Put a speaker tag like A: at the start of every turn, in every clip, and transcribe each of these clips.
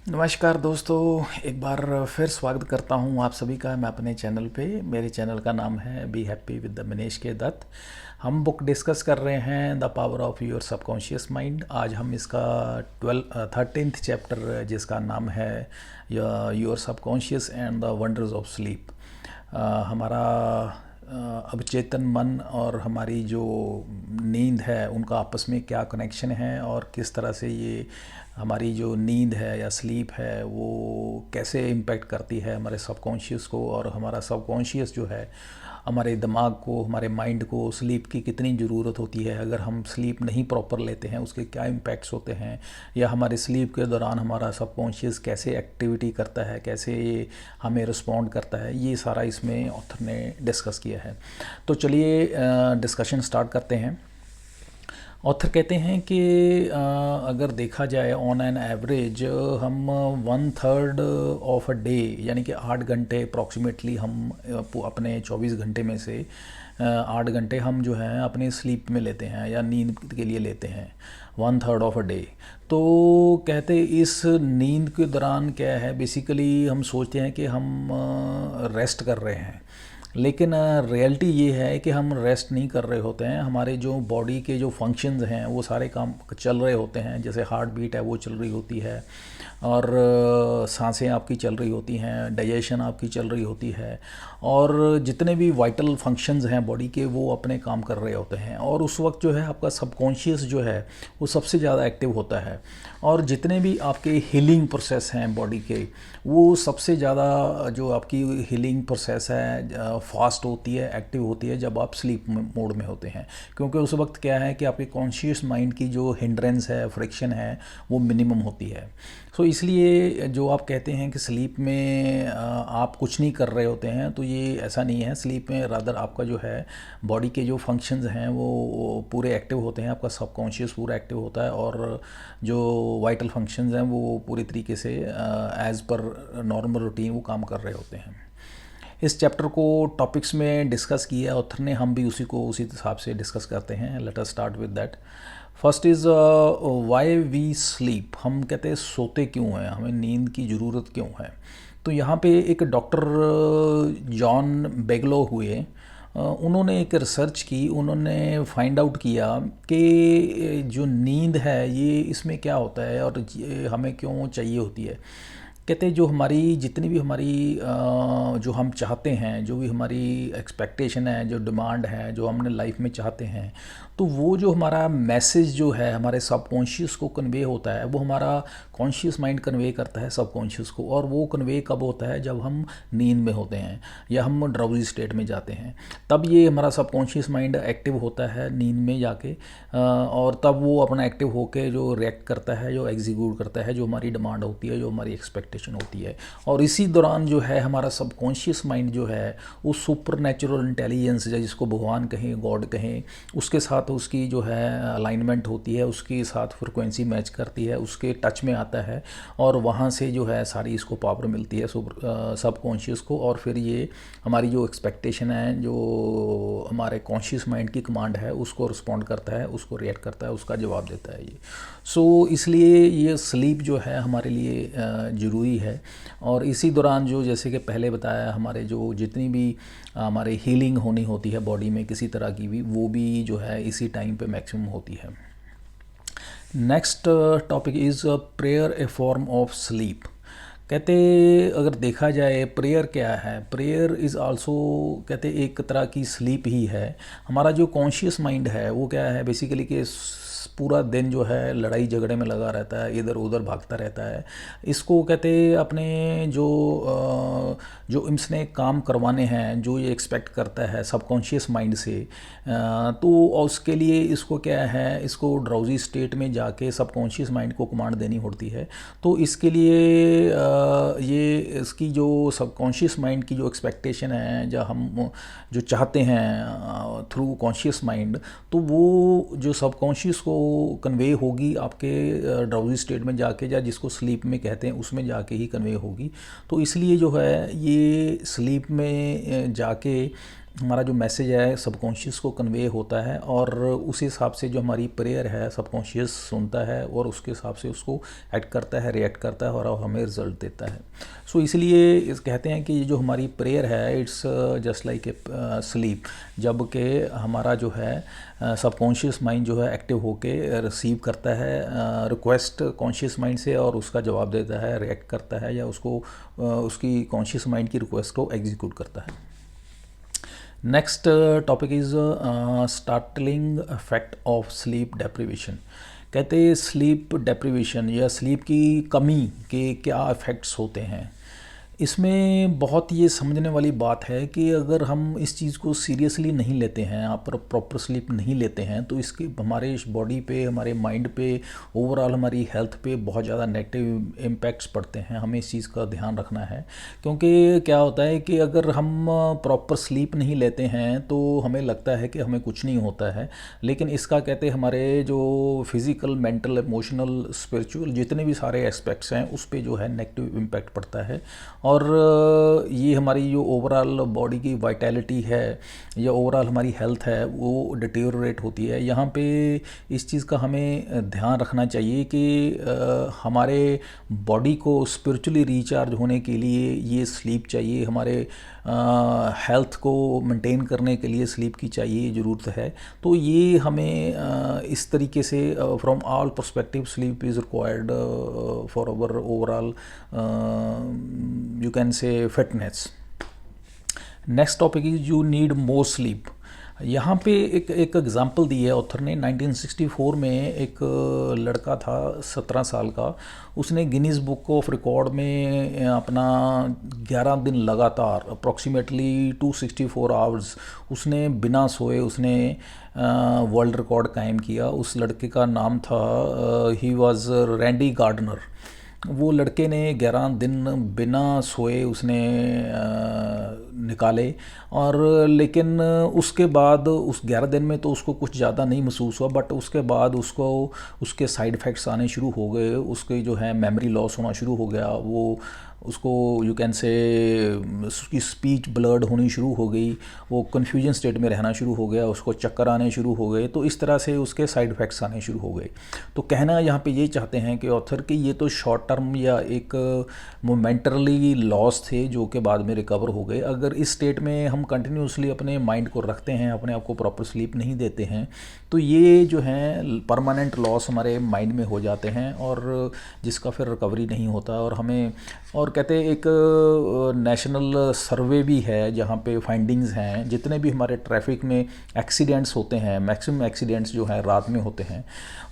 A: नमस्कार दोस्तों, एक बार फिर स्वागत करता हूं आप सभी का मैं अपने चैनल पे। मेरे चैनल का नाम है be happy with the Manish के दत्त। हम बुक डिस्कस कर रहे हैं the power of your subconscious mind. आज हम इसका 13th चैप्टर जिसका नाम है your subconscious and the wonders of sleep. हमारा अवचेतन मन और हमारी जो नींद है उनका आपस में क्या कनेक्शन है और किस तरह से ये हमारी जो नींद है या स्लीप है वो कैसे इम्पेक्ट करती है हमारे सबकॉन्शियस को, और हमारा सबकॉन्शियस जो है हमारे दिमाग को, हमारे माइंड को स्लीप की कितनी ज़रूरत होती है। अगर हम स्लीप नहीं प्रॉपर लेते हैं उसके क्या इम्पैक्ट्स होते हैं, या हमारे स्लीप के दौरान हमारा सबकॉन्शियस कैसे एक्टिविटी करता है, कैसे ये हमें रिस्पॉन्ड करता है, ये सारा इसमें ऑथर ने डिस्कस किया है। तो चलिए डिस्कशन स्टार्ट करते हैं। ऑथर कहते हैं कि अगर देखा जाए ऑन एन एवरेज हम 1/3 ऑफ अ डे यानी कि 8 घंटे अप्रॉक्सीमेटली हम अपने 24 घंटे में से 8 घंटे हम जो है अपने स्लीप में लेते हैं या नींद के लिए लेते हैं, 1/3 ऑफ अ डे। तो कहते इस नींद के दौरान क्या है, बेसिकली हम सोचते हैं कि हम रेस्ट कर रहे हैं, लेकिन रियलिटी ये है कि हम रेस्ट नहीं कर रहे होते हैं। हमारे जो बॉडी के जो फंक्शंस हैं वो सारे काम चल रहे होते हैं, जैसे हार्ट बीट है वो चल रही होती है, और सांसें आपकी चल रही होती हैं, डाइजेशन आपकी चल रही होती है, और जितने भी वाइटल फंक्शंस हैं बॉडी के वो अपने काम कर रहे होते हैं। और उस वक्त जो है आपका सबकॉन्शियस जो है वो सबसे ज़्यादा एक्टिव होता है, और जितने भी आपके हीलिंग प्रोसेस हैं बॉडी के वो सबसे ज़्यादा जो आपकी हीलिंग प्रोसेस है फास्ट होती है, एक्टिव होती है जब आप स्लीप मोड में होते हैं। क्योंकि उस वक्त क्या है कि आपके कॉन्शियस माइंड की जो हिंड्रेंस है, फ्रिक्शन है, वो मिनिमम होती है। सो इसलिए जो आप कहते हैं कि स्लीप में आप कुछ नहीं कर रहे होते हैं, तो ये ऐसा नहीं है। स्लीप में रादर आपका जो है बॉडी के जो फंक्शंस हैं वो पूरे एक्टिव होते हैं, आपका सबकॉन्शियस पूरा एक्टिव होता है, और जो वाइटल फंक्शंस हैं वो पूरी तरीके से एज़ पर नॉर्मल रूटीन वो काम कर रहे होते हैं। इस चैप्टर को टॉपिक्स में डिस्कस किया ऑथर ने, हम भी उसी हिसाब से डिस्कस करते हैं। Let us start with that. First is why we sleep. हम कहते हैं सोते क्यों हैं, हमें नींद की ज़रूरत क्यों है। तो यहाँ पे एक डॉक्टर जॉन बेगलो हुए, उन्होंने एक रिसर्च की, उन्होंने फाइंड आउट किया कि जो नींद है ये इसमें क्या होता है और ये हमें क्यों चाहिए होती है। कहते हैं जो हमारी जितनी भी हमारी जो हम चाहते हैं, जो भी हमारी एक्सपेक्टेशन है, जो डिमांड है, जो हमने लाइफ में चाहते हैं, तो वो जो हमारा मैसेज जो है हमारे सबकॉन्शियस को कन्वे होता है, वो हमारा कॉन्शियस माइंड कन्वे करता है सबकॉन्शियस को। और वो कन्वे कब होता है, जब हम नींद में होते हैं या हम ड्राउजी स्टेट में जाते हैं, तब ये हमारा सबकॉन्शियस माइंड एक्टिव होता है नींद में जाके, और तब वो अपना एक्टिव होके जो रिएक्ट करता है, जो एग्जीक्यूट करता है, जो हमारी डिमांड होती है, जो हमारी एक्सपेक्टेशन होती है। और इसी दौरान जो है हमारा सबकॉन्शियस माइंड जो है वो सुपर नेचुरल इंटेलिजेंस, जिसको भगवान कहें, गॉड कहें, उसके साथ उसकी जो है अलाइनमेंट होती है, उसके साथ फ्रिक्वेंसी मैच करती है, उसके टच में आता है, और वहाँ से जो है सारी इसको पावर मिलती है सबकॉन्शियस को। और फिर ये हमारी जो एक्सपेक्टेशन है, जो हमारे कॉन्शियस माइंड की कमांड है, उसको रिस्पॉन्ड करता है, उसको रिएक्ट करता है, उसका जवाब देता है ये। सो इसलिए ये स्लीप जो है हमारे लिए ज़रूरी है। और इसी दौरान जो जैसे कि पहले बताया, हमारे जो जितनी भी हमारे हीलिंग होनी होती है बॉडी में किसी तरह की भी, वो भी जो है इसी टाइम पे मैक्सिमम होती है। Next topic is prayer A form of sleep. कहते अगर देखा जाए प्रेयर क्या है, प्रेयर इज़ आल्सो कहते एक तरह की स्लीप ही है। हमारा जो कॉन्शियस माइंड है वो क्या है बेसिकली कि पूरा दिन जो है लड़ाई झगड़े में लगा रहता है, इधर उधर भागता रहता है। इसको कहते अपने जो इसने काम करवाने हैं, जो ये एक्सपेक्ट करता है सबकॉन्शियस माइंड से, तो उसके लिए इसको क्या है, इसको ड्राउजी स्टेट में जाके सबकॉन्शियस माइंड को कमांड देनी होती है। तो इसके लिए ये इसकी जो सबकॉन्शियस माइंड की जो एक्सपेक्टेशन है, जो हम जो चाहते हैं थ्रू कॉन्शियस माइंड, तो वो जो सबकॉन्शियस को कन्वे होगी आपके ड्राउजी स्टेट में जाके, या जिसको स्लीप में कहते हैं उसमें जाके ही कन्वे होगी। तो इसलिए जो है ये स्लीप में जाके हमारा जो मैसेज है सबकॉन्शियस को कन्वे होता है और उस हिसाब से जो हमारी प्रेयर है सबकॉन्शियस सुनता है और उसके हिसाब से उसको एक्ट करता है, रिएक्ट करता है और हमें रिजल्ट देता है। सो इसलिए कहते हैं कि ये जो हमारी प्रेयर है it's just like a sleep, जबकि हमारा जो है सबकॉन्शियस माइंड जो है एक्टिव होके रिसीव करता है रिक्वेस्ट कॉन्शियस माइंड से और उसका जवाब देता है, रिएक्ट करता है या उसको उसकी कॉन्शियस माइंड की रिक्वेस्ट को एग्जीक्यूट करता है। Next topic is startling effect of sleep deprivation. कहते हैं स्लीप डेप्रिवेशन या स्लीप की कमी के क्या इफ़ेक्ट्स होते हैं। इसमें बहुत ये समझने वाली बात है कि अगर हम इस चीज़ को सीरियसली नहीं लेते हैं, आप प्रॉपर स्लीप नहीं लेते हैं, तो इसके हमारे बॉडी पे, हमारे माइंड पे, ओवरऑल हमारी हेल्थ पे बहुत ज़्यादा नेगेटिव इम्पैक्ट्स पड़ते हैं। हमें इस चीज़ का ध्यान रखना है, क्योंकि क्या होता है कि अगर हम प्रॉपर स्लीप नहीं लेते हैं तो हमें लगता है कि हमें कुछ नहीं होता है, लेकिन इसका कहते हैं हमारे जो फिज़िकल, मेंटल, इमोशनल, स्पिरिचुअल जितने भी सारे एस्पेक्ट्स हैं उस पर जो है नेगेटिव इम्पैक्ट पड़ता है और ये हमारी जो ओवरऑल बॉडी की वाइटैलिटी है या ओवरऑल हमारी हेल्थ है वो डिटेरियोरेट होती है। यहाँ पे इस चीज़ का हमें ध्यान रखना चाहिए कि हमारे बॉडी को स्पिरिचुअली रिचार्ज होने के लिए ये स्लीप चाहिए, हमारे हेल्थ को मेंटेन करने के लिए स्लीप की चाहिए ज़रूरत है। तो ये हमें इस तरीके से from all perspective sleep is required for our overall you can say fitness. Next topic is you need more sleep. यहाँ पे एक एग्जांपल दी है ऑथर ने। 1964 में एक लड़का था 17 साल का, उसने गिनीज बुक ऑफ रिकॉर्ड में अपना 11 दिन लगातार अप्रॉक्सीमेटली 264 आवर्स उसने बिना सोए उसने वर्ल्ड रिकॉर्ड कायम किया। उस लड़के का नाम था ही वाज रैंडी गार्डनर। वो लड़के ने 11 दिन बिना सोए उसने निकाले और लेकिन उसके बाद उस 11 दिन में तो उसको कुछ ज़्यादा नहीं महसूस हुआ, बट उसके बाद उसको उसके साइड इफ़ेक्ट्स आने शुरू हो गए। उसके जो है मेमोरी लॉस होना शुरू हो गया, वो उसको यू कैन से उसकी स्पीच ब्लर्ड होनी शुरू हो गई, वो कन्फ्यूजन स्टेट में रहना शुरू हो गया, उसको चक्कर आने शुरू हो गए। तो इस तरह से उसके साइड इफ़ेक्ट्स आने शुरू हो गए। तो कहना यहाँ पे ये चाहते हैं कि ऑथर कि ये तो शॉर्ट टर्म या एक मोमेंटरली लॉस थे जो कि बाद में रिकवर हो गए। अगर इस स्टेट में हम कंटिन्यूसली अपने माइंड को रखते हैं, अपने आप को प्रॉपर स्लीप नहीं देते हैं, तो ये जो है परमानेंट लॉस हमारे माइंड में हो जाते हैं और जिसका फिर रिकवरी नहीं होता। और हमें और कहते हैं एक नेशनल सर्वे भी है जहाँ पे फाइंडिंग्स हैं, जितने भी हमारे ट्रैफिक में एक्सीडेंट्स होते हैं, मैक्सिमम एक्सीडेंट्स जो हैं रात में होते हैं,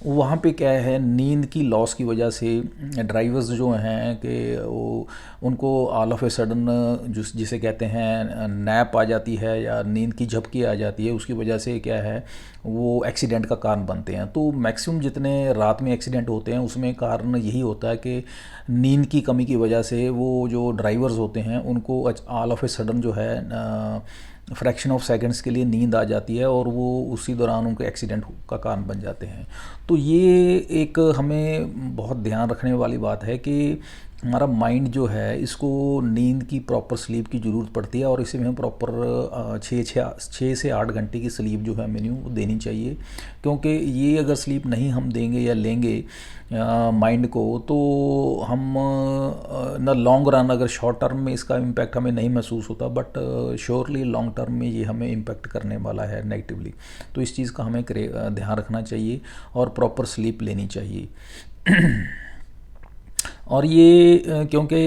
A: वहाँ पे क्या है नींद की लॉस की वजह से ड्राइवर्स जो हैं कि वो उनको ऑल ऑफ ए सडन जिसे कहते हैं नैप आ जाती है या नींद की झपकी आ जाती है, उसकी वजह से क्या है वो एक्सीडेंट का कारण बनते हैं। तो मैक्सिमम जितने रात में एक्सीडेंट होते हैं उसमें कारण यही होता है कि नींद की कमी की वजह से वो जो ड्राइवर्स होते हैं उनको ऑल ऑफ ए सडन जो है फ्रैक्शन ऑफ सेकंड्स के लिए नींद आ जाती है और वो उसी दौरान उनके एक्सीडेंट का कारण बन जाते हैं। तो ये एक हमें बहुत ध्यान रखने वाली बात है कि हमारा माइंड जो है इसको नींद की प्रॉपर स्लीप की ज़रूरत पड़ती है और इसे हमें प्रॉपर 6 से 8 घंटे की स्लीप जो है मिनिमम देनी चाहिए, क्योंकि ये अगर स्लीप नहीं हम देंगे या लेंगे माइंड को तो हम न लॉन्ग रन, अगर शॉर्ट टर्म में इसका इम्पैक्ट हमें नहीं महसूस होता, बट श्योरली लॉन्ग टर्म में ये हमें इम्पैक्ट करने वाला है नेगेटिवली। तो इस चीज़ का हमें ध्यान रखना चाहिए और प्रॉपर स्लीप लेनी चाहिए। और ये क्योंकि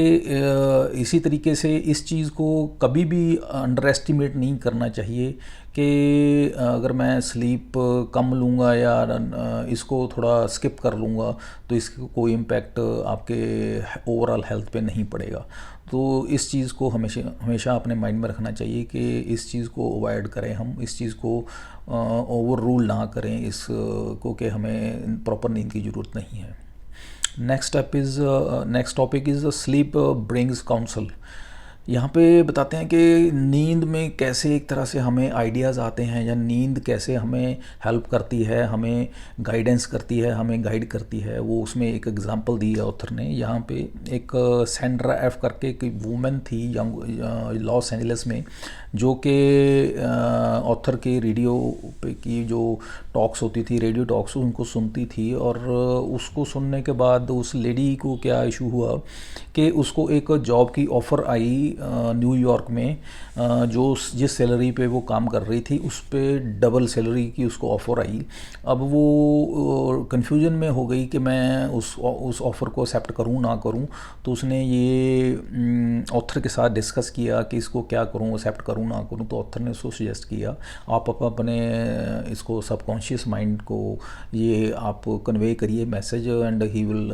A: इसी तरीके से इस चीज़ को कभी भी अंडर एस्टिमेट नहीं करना चाहिए कि अगर मैं स्लीप कम लूँगा या इसको थोड़ा स्किप कर लूँगा तो इसका कोई इम्पैक्ट आपके ओवरऑल हेल्थ पे नहीं पड़ेगा। तो इस चीज़ को हमेशा अपने माइंड में रखना चाहिए कि इस चीज़ को अवॉइड करें, हम इस चीज़ को ओवर रूल ना करें इसको कि हमें प्रॉपर नींद की ज़रूरत नहीं है। Next topic is sleep brings counsel. यहाँ पे बताते हैं कि नींद में कैसे एक तरह से हमें आइडियाज़ आते हैं, या नींद कैसे हमें हेल्प करती है, हमें गाइडेंस करती है, हमें गाइड करती है। वो उसमें एक एग्जांपल दी है ऑथर ने। यहाँ पे एक सैंड्रा एफ करके एक वूमेन थी यंग लॉस एंजलिस में, जो कि ऑथर के रेडियो पे की जो टॉक्स होती थी, रेडियो टॉक्स, उनको सुनती थी। और उसको सुनने के बाद उस लेडी को क्या इशू हुआ कि उसको एक जॉब की ऑफ़र आई न्यूयॉर्क में, जो जिस सैलरी पे वो काम कर रही थी उस पे डबल सैलरी की उसको ऑफ़र आई। अब वो कन्फ्यूजन में हो गई कि मैं उस ऑफ़र को एक्सेप्ट करूं ना करूं। तो उसने ये ऑथर के साथ डिस्कस किया कि इसको क्या करूं, एक्सेप्ट करूं ना करूं। तो ऑथर ने उसको सजेस्ट किया आप अपने इसको सबकॉन्शियस माइंड को ये आप कन्वे करिए message, and he will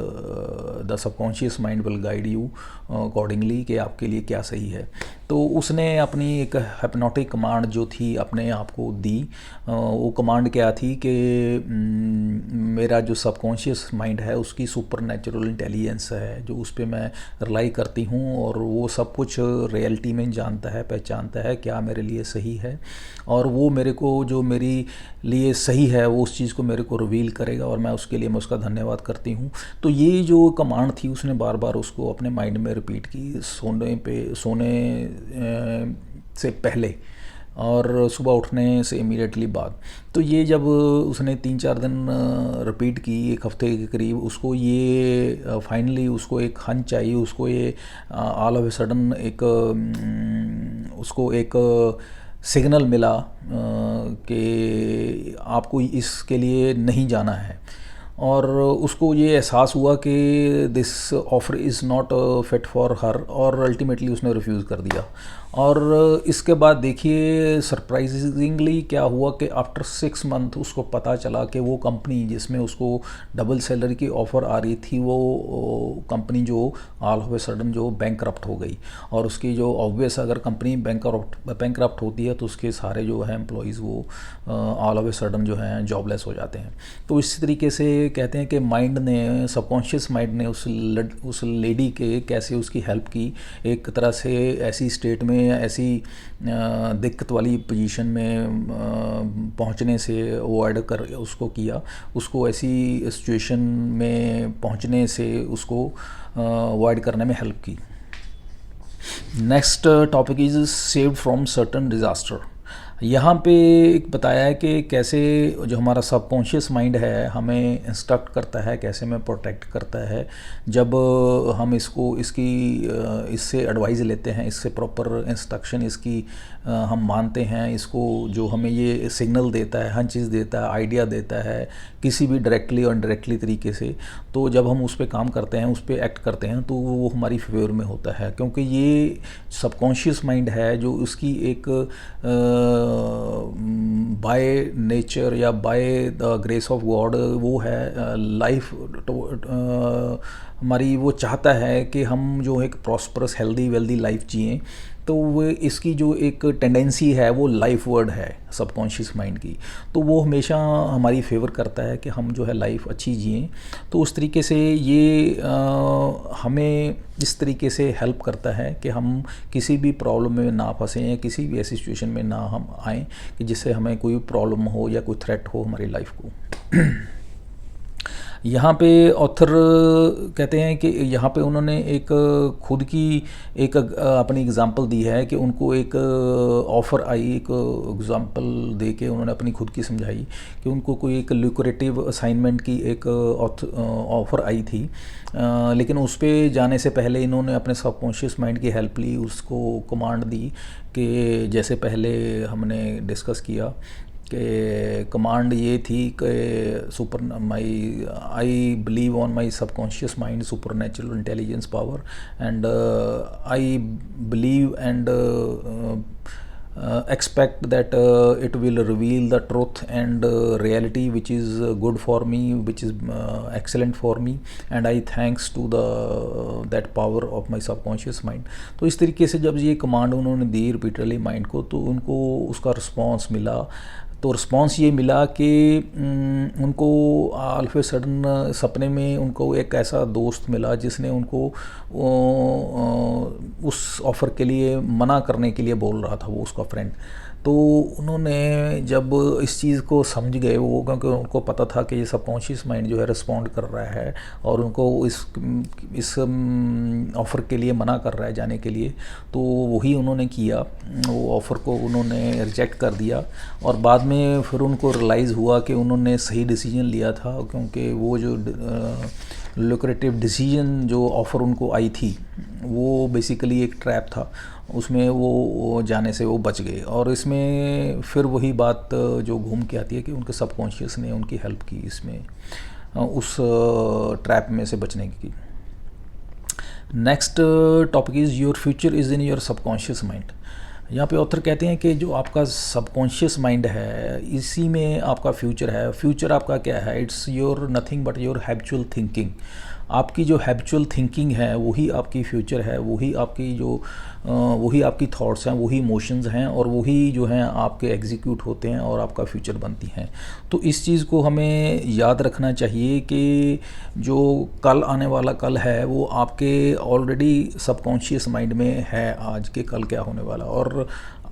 A: the subconscious mind will guide you accordingly कि आपके लिए क्या सही है। तो उसने अपनी एक हिप्नोटिक कमांड जो थी अपने आप को दी। वो कमांड क्या थी कि मेरा जो सबकॉन्शियस माइंड है उसकी सुपर नेचुरल इंटेलिजेंस है जो उस पर मैं रिलाई करती हूँ, और वो सब कुछ रियलिटी में जानता है, पहचानता है क्या मेरे लिए सही है, और वो मेरे को जो मेरी लिए सही है वो उस चीज़ को मेरे को रिवील करेगा, और मैं उसके लिए मैं उसका धन्यवाद करती हूँ। तो ये जो कमांड थी उसने बार बार उसको अपने माइंड में रिपीट की सोने से पहले और सुबह उठने से इमीडिएटली बाद। तो ये जब उसने 3-4 दिन रिपीट की, एक हफ्ते के करीब, उसको ये फाइनली उसको एक हंच आई, उसको ये ऑल ऑफ ए सडन एक उसको एक सिग्नल मिला कि आपको इसके लिए नहीं जाना है। और उसको ये एहसास हुआ कि this offer is not fit for her, और अल्टीमेटली उसने रिफ्यूज़ कर दिया। और इसके बाद देखिए सरप्राइजिंगली क्या हुआ कि आफ्टर 6 मंथ उसको पता चला कि वो कंपनी जिसमें उसको डबल सैलरी की ऑफ़र आ रही थी, वो कंपनी जो ऑल ऑफ ए सडन जो बैंकरप्ट हो गई। और उसकी जो ऑब्वियस, अगर कंपनी बैंकरप्ट होती है तो उसके सारे जो है एम्प्लॉयज़ वो ऑल ऑफ ए सडन जो हैं जॉबलेस हो जाते हैं। तो इसी तरीके से कहते हैं कि माइंड ने, सबकॉन्शियस माइंड ने उस लेडी के कैसे उसकी हेल्प की, एक तरह से ऐसी स्टेट में, ऐसी दिक्कत वाली पोजीशन में पहुंचने से अवॉइड कर उसको किया, उसको ऐसी सिचुएशन में पहुंचने से उसको अवॉइड करने में हेल्प की। Next topic is saved from certain disaster. यहाँ पे एक बताया है कि कैसे जो हमारा सबकॉन्शियस माइंड है हमें इंस्ट्रक्ट करता है, कैसे हमें प्रोटेक्ट करता है जब हम इससे एडवाइस लेते हैं, इससे प्रॉपर इंस्ट्रक्शन इसकी हम मानते हैं, इसको जो हमें ये सिग्नल देता है, हर चीज़ देता है, आइडिया देता है, किसी भी डायरेक्टली और इनडायरेक्टली तरीके से। तो जब हम उस पर काम करते हैं, उस पर एक्ट करते हैं, तो वो हमारी फेवर में होता है, क्योंकि ये सबकॉन्शियस माइंड है जो उसकी एक बाय नेचर या by the grace of God वो है लाइफ हमारी, वो चाहता है कि हम जो एक प्रॉस्परस हेल्दी वेल्दी लाइफ जिएं। तो वो इसकी जो एक टेंडेंसी है वो लाइफ वर्ड है सबकॉन्शियस माइंड की, तो वो हमेशा हमारी फेवर करता है कि हम जो है लाइफ अच्छी जिएं। तो उस तरीके से ये हमें इस तरीके से हेल्प करता है कि हम किसी भी प्रॉब्लम में ना फंसें, या किसी भी ऐसी सिचुएशन में ना हम आएँ कि जिससे हमें कोई प्रॉब्लम हो या कोई थ्रेट हो हमारी लाइफ को। यहाँ पे ऑथर कहते हैं कि यहाँ पे उन्होंने एक खुद की एक अपनी एग्ज़ाम्पल दी है कि उनको एक ऑफ़र आई, एक एग्ज़ाम्पल दे के उन्होंने अपनी खुद की समझाई कि उनको कोई एक ल्यूक्रेटिव असाइनमेंट की एक ऑफ़र आई थी, लेकिन उस पर जाने से पहले इन्होंने अपने सबकॉन्शियस माइंड की हेल्प ली, उसको कमांड दी कि जैसे पहले हमने डिस्कस किया कि कमांड ये थी कि I believe on my subconscious mind super natural intelligence power, and I believe and expect that it will reveal the truth and reality which is good for me, which is excellent for me, and I thanks to that power of my subconscious mind। तो इस तरीके से जब ये command उन्होंने दी रिपीटडली mind को, तो उनको उसका रिस्पॉन्स मिला। तो रिस्पॉन्स ये मिला कि उनको ऑल ऑफ ए सडन सपने में उनको एक ऐसा दोस्त मिला जिसने उनको उस ऑफ़र के लिए मना करने के लिए बोल रहा था, वो उसका फ्रेंड। तो उन्होंने जब इस चीज़ को समझ गए वो, क्योंकि उनको पता था कि ये सबकॉन्शियस माइंड जो है रिस्पॉन्ड कर रहा है और उनको इस ऑफ़र के लिए मना कर रहा है जाने के लिए, तो वही उन्होंने किया, वो ऑफ़र को उन्होंने रिजेक्ट कर दिया। और बाद में फिर उनको रियलाइज़ हुआ कि उन्होंने सही डिसीजन लिया था, क्योंकि वो जो लुक्रेटिव डिसीजन जो ऑफ़र उनको आई थी वो बेसिकली एक ट्रैप था, उसमें वो जाने से वो बच गए। और इसमें फिर वही बात जो घूम के आती है कि उनके सबकॉन्शियस ने उनकी हेल्प की इसमें, उस ट्रैप में से बचने की। Next topic is your future is in your subconscious mind. यहाँ पे ऑथर कहते हैं कि जो आपका सबकॉन्शियस माइंड है इसी में आपका फ्यूचर है। फ्यूचर आपका क्या है? It's your nothing but your habitual thinking. आपकी जो हैबिचुअल थिंकिंग है वही आपकी फ्यूचर है, वही आपकी थॉट्स हैं, वही इमोशंस हैं, और वही जो हैं आपके एग्जीक्यूट होते हैं और आपका फ्यूचर बनती हैं। तो इस चीज़ को हमें याद रखना चाहिए कि जो कल आने वाला कल है वो आपके ऑलरेडी सबकॉन्शियस माइंड में है, आज के कल क्या होने वाला, और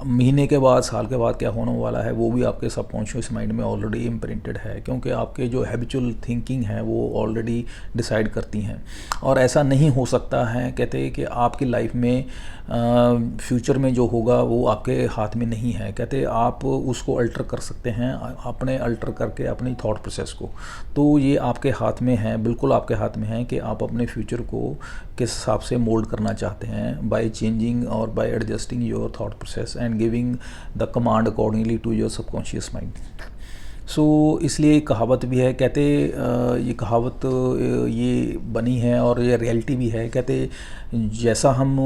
A: महीने के बाद, साल के बाद क्या होने वाला है वो भी आपके सबकॉन्शियस माइंड में ऑलरेडी इम्प्रिंटेड है, क्योंकि आपके जो हैबिचुअल थिंकिंग है वो ऑलरेडी डिसाइड करती हैं। और ऐसा नहीं हो सकता है, कहते हैं कि आपकी लाइफ में फ्यूचर में जो होगा वो आपके हाथ में नहीं है। कहते आप उसको अल्टर कर सकते हैं, अपने अल्टर करके अपनी थॉट प्रोसेस को। तो ये आपके हाथ में है, बिल्कुल आपके हाथ में है कि आप अपने फ्यूचर को किस हिसाब से मोल्ड करना चाहते हैं, बाय चेंजिंग और by adjusting your thought process and giving the command accordingly to your subconscious mind. So इसलिए एक कहावत भी है, कहते ये कहावत ये बनी है और ये रियलिटी भी है। कहते जैसा हम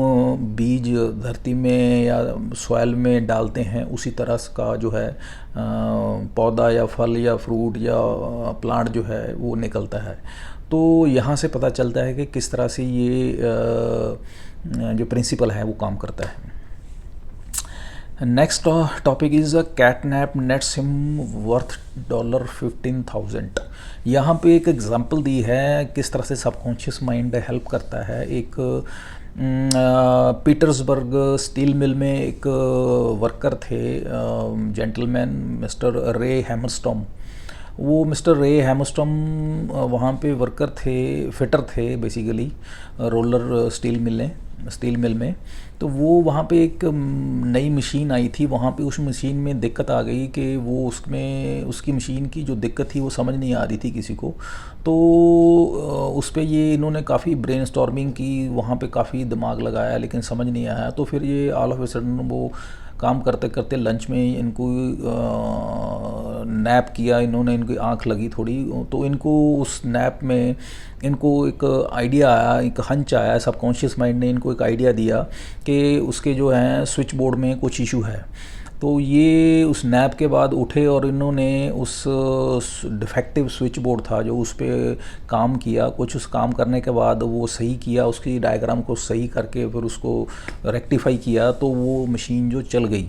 A: बीज धरती में या सॉइल में डालते हैं उसी तरह का जो है पौधा या फल या फ्रूट या प्लांट जो है वो निकलता है। तो यहाँ से पता चलता है कि किस तरह से ये जो प्रिंसिपल है वो काम करता है। Next topic is a CatNap nets him worth $15,000। यहाँ पे एक एग्जांपल दी है किस तरह से सबकॉन्शियस माइंड हेल्प करता है। एक पीटर्सबर्ग स्टील मिल में एक वर्कर थे, जेंटलमैन मिस्टर रे हैमरस्टॉम। वो मिस्टर रे हैमरस्टॉम वहाँ पे वर्कर थे, फिटर थे बेसिकली रोलर स्टील मिल में। तो वो वहाँ पे एक नई मशीन आई थी, वहाँ पे उस मशीन में दिक्कत आ गई कि वो उसकी मशीन की जो दिक्कत थी वो समझ नहीं आ रही थी किसी को। तो उस पे ये इन्होंने काफ़ी ब्रेनस्टॉर्मिंग की, वहाँ पे काफ़ी दिमाग लगाया लेकिन समझ नहीं आया। तो फिर ये ऑल ऑफ ए सडन वो काम करते करते लंच में इनको नैप किया इन्होंने, इनकी आंख लगी थोड़ी, तो इनको उस नैप में इनको एक आइडिया आया, एक हंच आया, सबकॉन्शियस माइंड ने इनको एक आइडिया दिया कि उसके जो है स्विच बोर्ड में कुछ इशू है। तो ये उस नैप के बाद उठे और इन्होंने उस डिफेक्टिव स्विच बोर्ड था जो उस पर काम किया। कुछ उस काम करने के बाद वो सही किया, उसकी डायग्राम को सही करके फिर उसको रेक्टिफाई किया, तो वो मशीन जो चल गई।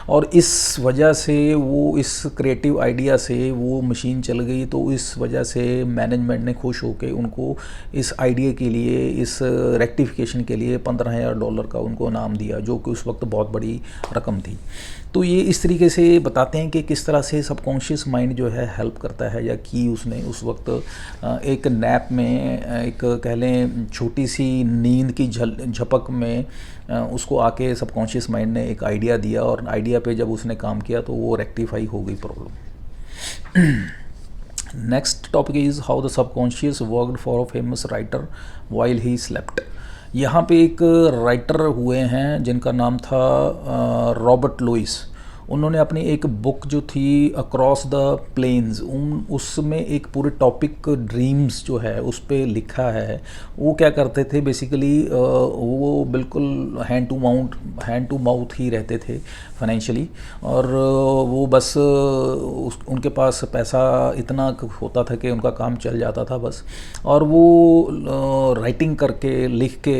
A: और इस वजह से वो इस क्रिएटिव आइडिया से वो मशीन चल गई। तो इस वजह से मैनेजमेंट ने खुश होकर उनको इस आइडिया के लिए, इस रेक्टिफिकेशन के लिए $15,000 का उनको इनाम दिया, जो कि उस वक्त बहुत बड़ी रकम थी। तो ये इस तरीके से बताते हैं कि किस तरह से सबकॉन्शियस माइंड जो है हेल्प करता है, या की उसने उस वक्त एक नैप में, एक कह लें छोटी सी नींद की झपक में उसको आके सबकॉन्शियस माइंड ने एक आइडिया दिया, और आइडिया पे जब उसने काम किया तो वो रेक्टिफाई हो गई problem. Next topic is how the subconscious worked for a famous writer while he slept. यहाँ पे एक राइटर हुए हैं जिनका नाम था रॉबर्ट लुइस। उन्होंने अपनी एक बुक जो थी अक्रॉस द प्लेन्स, उसमें एक पूरे टॉपिक ड्रीम्स जो है उस पर लिखा है। वो क्या करते थे बेसिकली, वो बिल्कुल हैंड टू माउथ ही रहते थे फाइनेंशियली, और वो बस उनके पास पैसा इतना होता था कि उनका काम चल जाता था बस। और वो राइटिंग करके, लिख के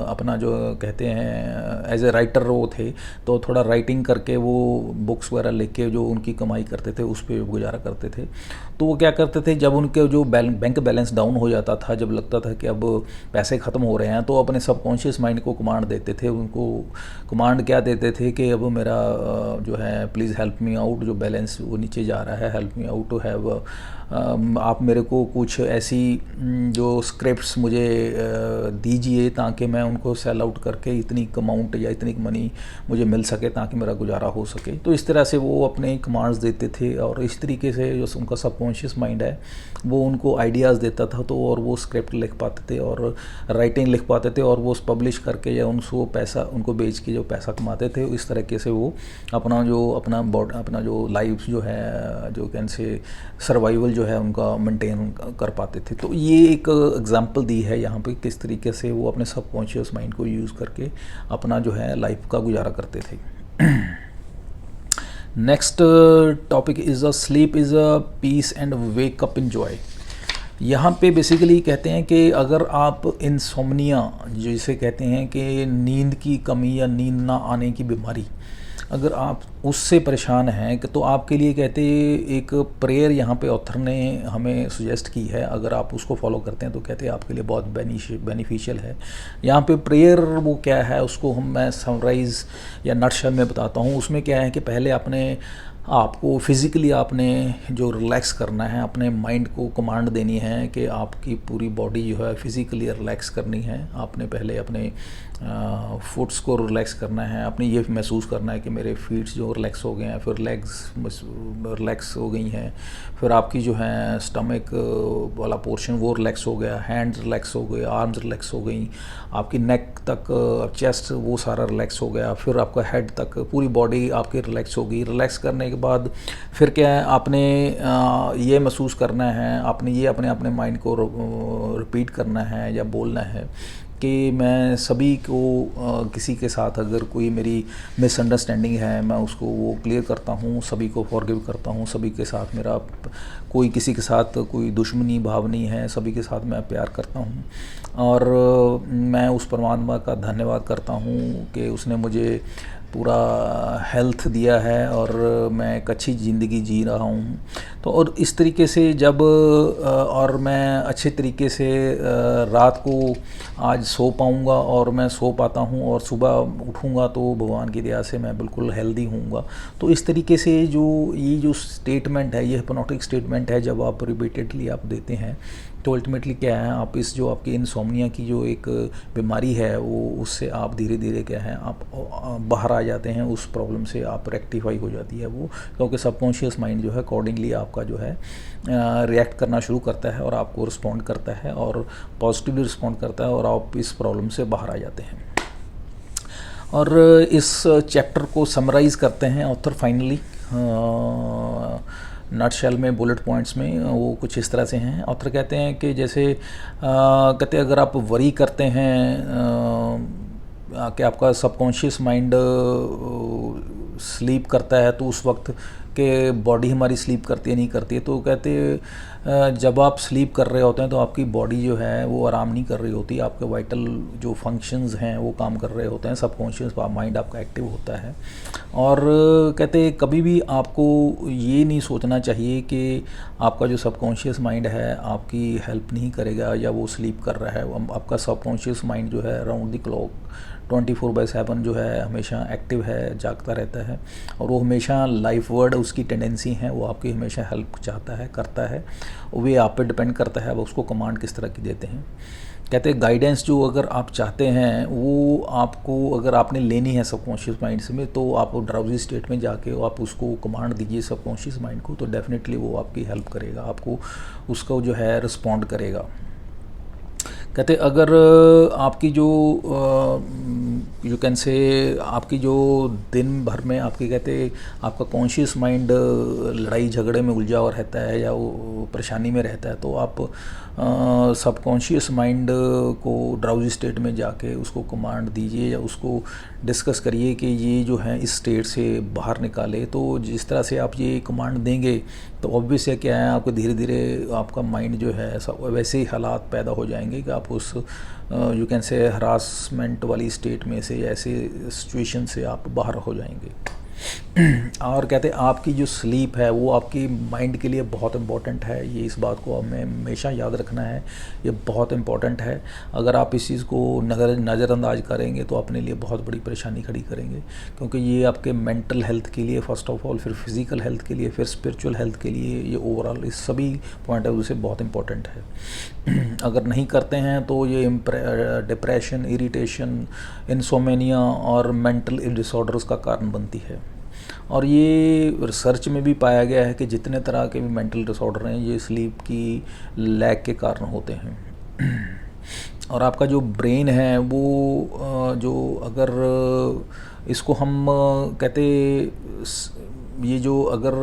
A: अपना जो कहते हैं एज ए राइटर वो थे, तो थोड़ा राइटिंग करके वो बुक्स वगैरह लिख के जो उनकी कमाई करते थे उस पर गुजारा करते थे। तो वो क्या करते थे, जब उनके जो बैंक बैलेंस डाउन हो जाता था, जब लगता था कि अब पैसे ख़त्म हो रहे हैं, तो अपने सबकॉन्शियस माइंड को कमांड देते थे। उनको कमांड क्या देते थे कि अब मेरा जो है प्लीज़ हेल्प मी आउट, जो बैलेंस वो नीचे जा रहा है, help me out to have, आप मेरे को कुछ ऐसी जो स्क्रिप्ट्स मुझे दीजिए ताकि मैं उनको सेल आउट करके इतनी अमाउंट या इतनी मनी मुझे मिल सके ताकि मेरा गुजारा हो सके। तो इस तरह से वो अपने कमांड्स देते थे, और इस तरीके से जो उनका सबकॉन्शियस माइंड है वो उनको आइडियाज़ देता था, तो और वो स्क्रिप्ट लिख पाते थे और राइटिंग लिख पाते थे, और वो पब्लिश करके या उनको पैसा उनको बेच के जो पैसा कमाते थे, इस तरीके से वो अपना जो लाइफ जो है, जो कैन से सर्वाइवल जो है उनका मेंटेन कर पाते थे। तो ये एक एग्जांपल दी है यहाँ पे किस तरीके से वो अपने सबकॉन्शियस माइंड को यूज़ करके अपना जो है लाइफ का गुजारा करते थे। Next topic is a sleep is a peace and wake up in joy. यहाँ पे बेसिकली कहते हैं कि अगर आप इंसोम्निया जिसे कहते हैं कि नींद की कमी या नींद ना आने की बीमारी, अगर आप उससे परेशान हैं तो आपके लिए कहते एक प्रेयर यहाँ पे ऑथर ने हमें सुजेस्ट की है। अगर आप उसको फॉलो करते हैं तो कहते हैं आपके लिए बहुत बेनिफिशियल है। यहाँ पे प्रेयर वो क्या है उसको मैं समराइज़ या नटशल में बताता हूँ। उसमें क्या है कि पहले आपको फिज़िकली आपने जो रिलैक्स करना है, अपने माइंड को कमांड देनी है कि आपकी पूरी बॉडी जो है फिज़िकली रिलैक्स करनी है। आपने पहले अपने फुट्स को रिलैक्स करना है, आपने ये महसूस करना है कि मेरे फीट्स जो रिलैक्स हो गए हैं, फिर लेग्स रिलैक्स हो गई हैं, फिर आपकी जो है स्टमक वाला पोर्शन वो रिलैक्स हो गया, हैंड्स रिलैक्स हो गए, आर्म्स रिलैक्स हो गई, आपकी नेक तक चेस्ट वो सारा रिलैक्स हो गया, फिर आपका हेड तक पूरी बॉडी आपकी रिलैक्स हो गई। रिलैक्स करने के बाद फिर क्या है, आपने ये महसूस करना है, आपने ये अपने माइंड को रिपीट करना है या बोलना है कि मैं सभी को किसी के साथ अगर कोई मेरी मिसअंडरस्टैंडिंग है मैं उसको वो क्लियर करता हूँ, सभी को फॉरगिव करता हूँ, सभी के साथ मेरा कोई किसी के साथ कोई दुश्मनी भाव नहीं है, सभी के साथ मैं प्यार करता हूँ, और मैं उस परमात्मा का धन्यवाद करता हूँ कि उसने मुझे पूरा हेल्थ दिया है और मैं एक अच्छी ज़िंदगी जी रहा हूँ। तो और इस तरीके से जब और मैं अच्छे तरीके से रात को आज सो पाऊँगा और मैं सो पाता हूँ और सुबह उठूँगा तो भगवान की दया से मैं बिल्कुल हेल्दी हूँगा। तो इस तरीके से ये जो स्टेटमेंट है, ये हिप्नोटिक स्टेटमेंट है, जब आप रिपीटेडली आप देते हैं तो अल्टीमेटली क्या है, आप इस जो आपकी इंसोम्निया की जो एक बीमारी है वो उससे आप धीरे धीरे क्या है आप बाहर आ जाते हैं, उस प्रॉब्लम से आप रेक्टिफाई हो जाती है वो, क्योंकि सबकॉन्शियस माइंड जो है अकॉर्डिंगली आपका जो है रिएक्ट करना शुरू करता है और आपको रिस्पॉन्ड करता है और पॉजिटिवली रिस्पॉन्ड करता है और आप इस प्रॉब्लम से बाहर आ जाते हैं। और इस चैप्टर को समराइज़ करते हैं ऑथर फाइनली नटशेल में, बुलेट पॉइंट्स में वो कुछ इस तरह से हैं। ऑथर कहते हैं कि जैसे कहते हैं अगर आप वरी करते हैं कि आपका सबकॉन्शियस माइंड स्लीप करता है तो उस वक्त के बॉडी हमारी स्लीप करती है नहीं करती है, तो कहते जब आप स्लीप कर रहे होते हैं तो आपकी बॉडी जो है वो आराम नहीं कर रही होती, आपके वाइटल जो फंक्शंस हैं वो काम कर रहे होते हैं, सबकॉन्शियस माइंड आपका एक्टिव होता है। और कहते कभी भी आपको ये नहीं सोचना चाहिए कि आपका जो सबकॉन्शियस माइंड है आपकी हेल्प नहीं करेगा या वो स्लीप कर रहा है। आपका सबकॉन्शियस माइंड जो है राउंड द क्लॉक 24/7 जो है हमेशा एक्टिव है, जागता रहता है, और वो हमेशा लाइफ वर्ड उसकी टेंडेंसी है, वो आपकी हमेशा हेल्प चाहता है, करता है, वे आप पे डिपेंड करता है, अब उसको कमांड किस तरह की देते हैं। कहते हैं गाइडेंस जो अगर आप चाहते हैं वो आपको अगर आपने लेनी है सबकॉन्शियस माइंड से में, तो आप ड्राउजी स्टेट में जाके आप उसको कमांड दीजिए सबकॉन्शियस माइंड को, तो डेफिनेटली वो आपकी हेल्प करेगा, आपको उसको जो है रिस्पॉन्ड करेगा। कहते अगर आपकी जो यू कैन से आपकी जो दिन भर में आपकी कहते आपका कॉन्शियस माइंड लड़ाई झगड़े में उलझा हुआ रहता है या वो परेशानी में रहता है, तो आप सबकॉन्शियस माइंड को ड्राउजी स्टेट में जाके उसको कमांड दीजिए या उसको डिस्कस करिए कि ये जो है इस स्टेट से बाहर निकाले। तो जिस तरह से आप ये कमांड देंगे तो ऑब्वियस है क्या है, आपको धीरे धीरे आपका माइंड जो है वैसे ही हालात पैदा हो जाएंगे कि आप उस यू कैन से हरासमेंट वाली स्टेट में से, ऐसे सिचुएशन से आप बाहर हो जाएंगे। और कहते हैं आपकी जो स्लीप है वो आपकी माइंड के लिए बहुत इम्पोर्टेंट है। ये इस बात को हमें हमेशा याद रखना है, ये बहुत इम्पोर्टेंट है। अगर आप इस चीज़ को नज़रअंदाज करेंगे तो अपने लिए बहुत बड़ी परेशानी खड़ी करेंगे, क्योंकि ये आपके मेंटल हेल्थ के लिए फ़र्स्ट ऑफ ऑल, फिर फिज़िकल हेल्थ के लिए, फिर स्पिरिचुअल हेल्थ के लिए, ये ओवरऑल इस सभी पॉइंट ऑफ व्यू से बहुत इम्पोर्टेंट है। अगर नहीं करते हैं तो ये डिप्रेशन, इरिटेशन, इंसोमेनिया और मेंटल डिसऑर्डर्स का कारण बनती है। और ये रिसर्च में भी पाया गया है कि जितने तरह के भी मेंटल डिसऑर्डर हैं ये स्लीप की लैक के कारण होते हैं। और आपका जो ब्रेन है वो जो अगर इसको हम कहते ये जो अगर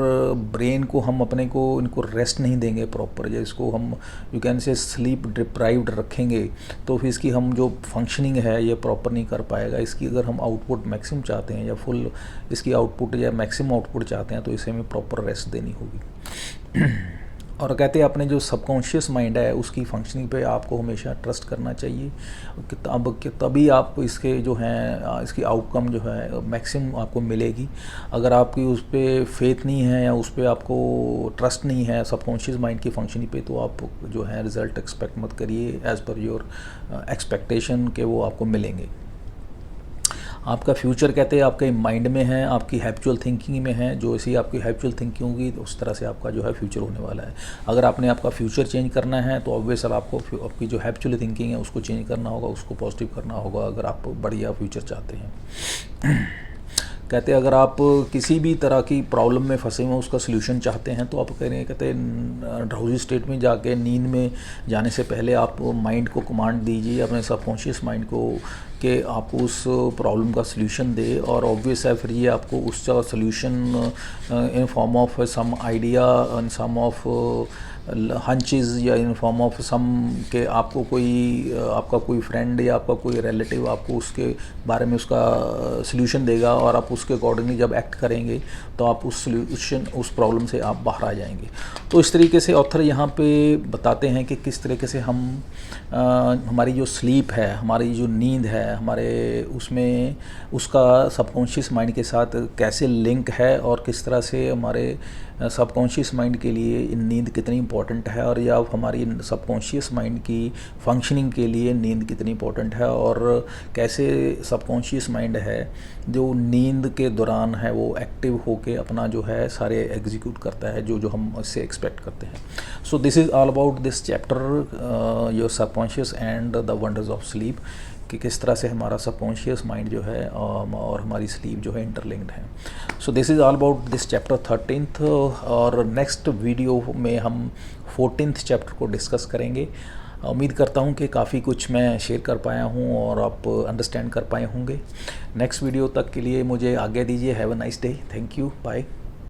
A: ब्रेन को हम अपने को इनको रेस्ट नहीं देंगे प्रॉपर, या इसको हम you can say sleep deprived रखेंगे, तो फिर इसकी हम जो फंक्शनिंग है ये प्रॉपर नहीं कर पाएगा। इसकी अगर हम आउटपुट मैक्सिमम चाहते हैं या फुल इसकी आउटपुट या मैक्सिमम आउटपुट चाहते हैं तो इसे हमें प्रॉपर रेस्ट देनी होगी। और कहते हैं अपने जो सबकॉन्शियस माइंड है उसकी फंक्शनिंग पे आपको हमेशा ट्रस्ट करना चाहिए कि तभी आप इसके जो हैं इसकी आउटकम जो है मैक्सिमम आपको मिलेगी। अगर आपकी उस पर फेथ नहीं है या उस पर आपको ट्रस्ट नहीं है सबकॉन्शियस माइंड की फंक्शनिंग पे, तो आप जो है रिज़ल्ट एक्सपेक्ट मत करिए एज़ पर योर एक्सपेक्टेशन के वो आपको मिलेंगे। आपका फ्यूचर कहते हैं आपके माइंड में है, आपकी हैबिचुअल थिंकिंग में है। जो ऐसी आपकी हैबिचुअल थिंकिंग होगी तो उस तरह से आपका जो है फ्यूचर होने वाला है। अगर आपने आपका फ्यूचर चेंज करना है तो ऑब्वियस आपको आपकी जो हैबिचुअल थिंकिंग है उसको चेंज करना होगा, उसको पॉजिटिव करना होगा अगर आप बढ़िया फ्यूचर चाहते हैं। कहते हैं अगर आप किसी भी तरह की प्रॉब्लम में फंसे हुए उसका सलूशन चाहते हैं तो आप कहते हैं ड्राउजी स्टेट में जाके नींद में जाने से पहले आप माइंड को कमांड दीजिए अपने सबकॉन्शियस माइंड को कि आपको उस प्रॉब्लम का सलूशन दे। और ऑब्वियस है फिर ये आपको उसका solution in form of some idea, in some of hunches या इन फॉर्म ऑफ सम के आपको कोई आपका कोई फ्रेंड या आपका कोई रिलेटिव आपको उसके बारे में उसका सलूशन देगा और आप उसके अकॉर्डिंगली जब एक्ट करेंगे तो आप उस सलूशन उस प्रॉब्लम से आप बाहर आ जाएंगे। तो इस तरीके से ऑथर यहाँ पे बताते हैं कि किस तरीके से हम हमारी जो स्लीप है, हमारी जो नींद है, हमारे उसमें उसका सबकॉन्शियस माइंड के साथ कैसे लिंक है और किस तरह से हमारे सबकॉन्शियस माइंड के लिए नींद कितनी इंपॉर्टेंट है, और या हमारी सबकॉन्शियस माइंड की फंक्शनिंग के लिए नींद कितनी इंपॉर्टेंट है, और कैसे सबकॉन्शियस माइंड है जो नींद के दौरान है वो एक्टिव होके अपना जो है सारे एग्जीक्यूट करता है जो हम इससे एक्सपेक्ट करते हैं। So this is all about this chapter your subconscious and the wonders of sleep, कि किस तरह से हमारा सबकॉन्शियस माइंड जो है और हमारी स्लीप जो है इंटरलिंक्ड है। So this is all about this chapter 13th, और नेक्स्ट वीडियो में हम 14th चैप्टर को डिस्कस करेंगे। उम्मीद करता हूँ कि काफ़ी कुछ मैं शेयर कर पाया हूँ और आप अंडरस्टैंड कर पाए होंगे। नेक्स्ट वीडियो तक के लिए मुझे आज्ञा दीजिए। Have a nice day. Thank you. Bye.